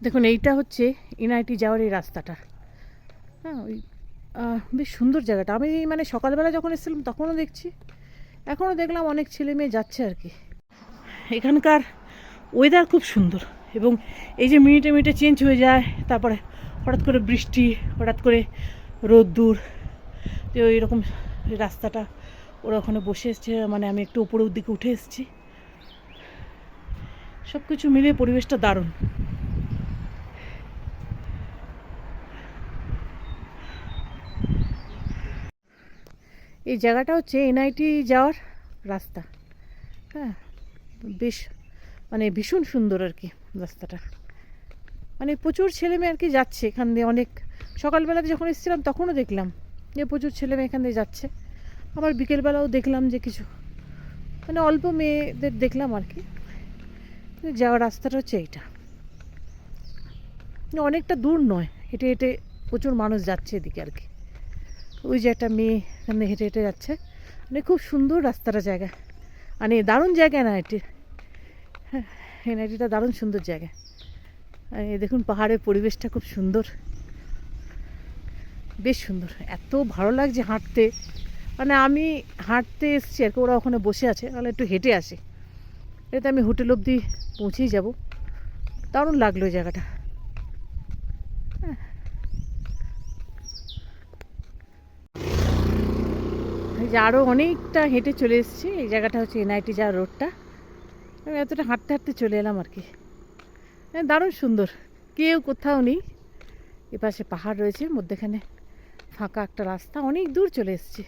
দেখুন এইটা হচ্ছে এনআইটি যাওয়ার এই রাস্তাটা। হ্যাঁ, ওই বেশ সুন্দর জায়গাটা। আমি মানে সকালবেলা যখন এসেছিলাম তখনও দেখছি, এখনও দেখলাম অনেক ছেলে মেয়ে যাচ্ছে আর কি। এখানকার ওয়েদার খুব সুন্দর, এবং এই যে মিনিটে মিনিটে চেঞ্জ হয়ে যায়, তারপরে হঠাৎ করে বৃষ্টি, হঠাৎ করে রোদ্দুর, যে ওই রকম রাস্তাটা। ওরা ওখানে বসে এসছে, মানে আমি একটু উপরের দিকে উঠে এসেছি। সব কিছু মিলিয়ে পরিবেশটা দারুণ। এই জায়গাটা হচ্ছে এনআইটি যাওয়ার রাস্তা। হ্যাঁ, বেশ মানে ভীষণ সুন্দর আর কি রাস্তাটা। মানে প্রচুর ছেলে মেয়ে আর কি যাচ্ছে এখান দিয়ে। অনেক সকালবেলাতে যখন এসেছিলাম তখনও দেখলাম যে প্রচুর ছেলে মেয়ে এখান দিয়ে যাচ্ছে। আবার বিকেলবেলাও দেখলাম যে কিছু মানে অল্প মেয়েদের দেখলাম আর কি। যাওয়ার রাস্তাটা হচ্ছে এইটা, অনেকটা দূর নয়, হেঁটে হেঁটে প্রচুর মানুষ যাচ্ছে এদিকে আর কি। ওই যে একটা মেয়ে এখানে হেঁটে হেঁটে যাচ্ছে। মানে খুব সুন্দর রাস্তাটা, জায়গা মানে দারুণ জায়গা এনআইটি। হ্যাঁ, এনআইটিটা দারুণ সুন্দর জায়গা। দেখুন পাহাড়ের পরিবেশটা খুব সুন্দর, বেশ সুন্দর। এত ভালো লাগছে হাঁটতে, মানে আমি হাঁটতে এসেছি আর কি, ওরা ওখানে বসে আছে, তাহলে একটু হেঁটে আসি। এতে আমি হোটেল অবধি পৌঁছেই যাব। দারুণ লাগলো এই জায়গাটা। এই যে আরও অনেকটা হেঁটে চলে এসেছি। এই জায়গাটা হচ্ছে এনআইটি যাওয়ার রোডটা। আমি এতটা হাঁটতে হাঁটতে চলে এলাম আর কি। দারুণ সুন্দর, কেউ কোথাও নেই। এপাশে পাহাড় রয়েছে, মধ্যেখানে ফাঁকা একটা রাস্তা, অনেক দূর চলে এসেছি।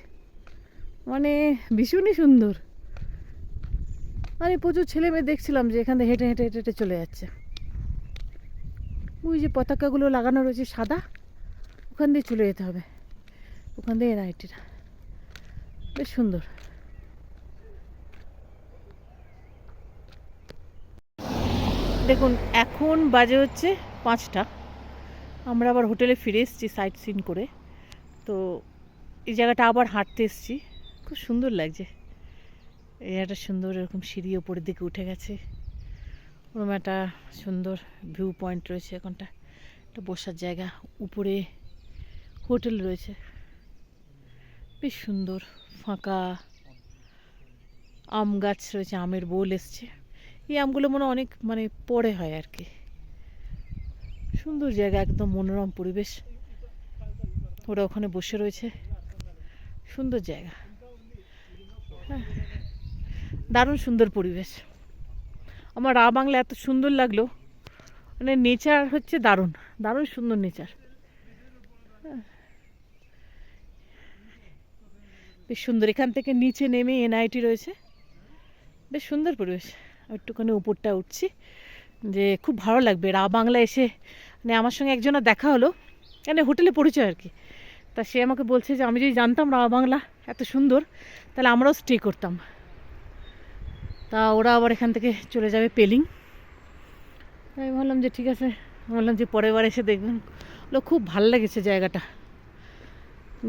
মানে ভীষণই সুন্দর। মানে প্রচুর ছেলে মেয়ে দেখছিলাম যে এখানে হেঁটে হেঁটে হেঁটে হেঁটে চলে যাচ্ছে। ওই যে পতাকাগুলো লাগানো রয়েছে সাদা, ওখান দিয়ে চলে যেতে হবে, ওখান দিয়ে এনআইটিটা। বেশ সুন্দর। দেখুন এখন বাজে হচ্ছে 5টা। আমরা আবার হোটেলে ফিরে এসেছি সাইট সিন করে। তো এই জায়গাটা আবার হাঁটতে এসেছি, খুব সুন্দর লাগছে। এই একটা সুন্দর এরকম সিঁড়ি ওপরের দিকে উঠে গেছে, ওরকম একটা সুন্দর ভিউ পয়েন্ট রয়েছে। এখানটা একটা বসার জায়গা, উপরে হোটেল রয়েছে, বেশ সুন্দর। ফাঁকা আম গাছ রয়েছে, আমের বোল এসছে। এই আমগুলো মনে অনেক মানে পরে হয় আর কি। সুন্দর জায়গা, একদম মনোরম পরিবেশ। ওরা ওখানে বসে রয়েছে, সুন্দর জায়গা। হ্যাঁ, দারুণ সুন্দর পরিবেশ। আমার বাংলা এত সুন্দর লাগলো, মানে নেচার হচ্ছে দারুণ, দারুণ সুন্দর নেচার। বেশ সুন্দর। এখান থেকে নিচে নেমে এনআইটি রয়েছে, বেশ সুন্দর পরিবেশ। একটুখানি উপরটা উঠছি, যে খুব ভালো লাগবে বাংলা এসে। মানে আমার সঙ্গে একজনের দেখা হলো, মানে হোটেলে পরিচয় আর কি। তা সে আমাকে বলছে যে আমি যদি জানতাম বাংলা এত সুন্দর, তাহলে আমরাও স্টে করতাম। তা ওরা আবার এখান থেকে চলে যাবে পেলিং। আমি ভাবলাম যে ঠিক আছে, বললাম যে পরের বার এসে দেখবেন। খুব ভালো লেগেছে জায়গাটা,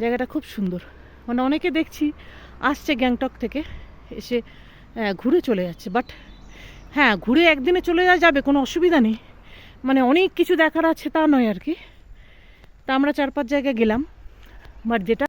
জায়গাটা খুব সুন্দর। মানে অনেকে দেখছি আসছে গ্যাংটক থেকে, এসে ঘুরে চলে যাচ্ছে। বাট হ্যাঁ, ঘুরে একদিনে চলে যাবে, কোনো অসুবিধা নেই। মানে অনেক কিছু দেখার আছে তা নয় আর কি। তা আমরা 4-5 জায়গায় গেলাম, বাট যেটা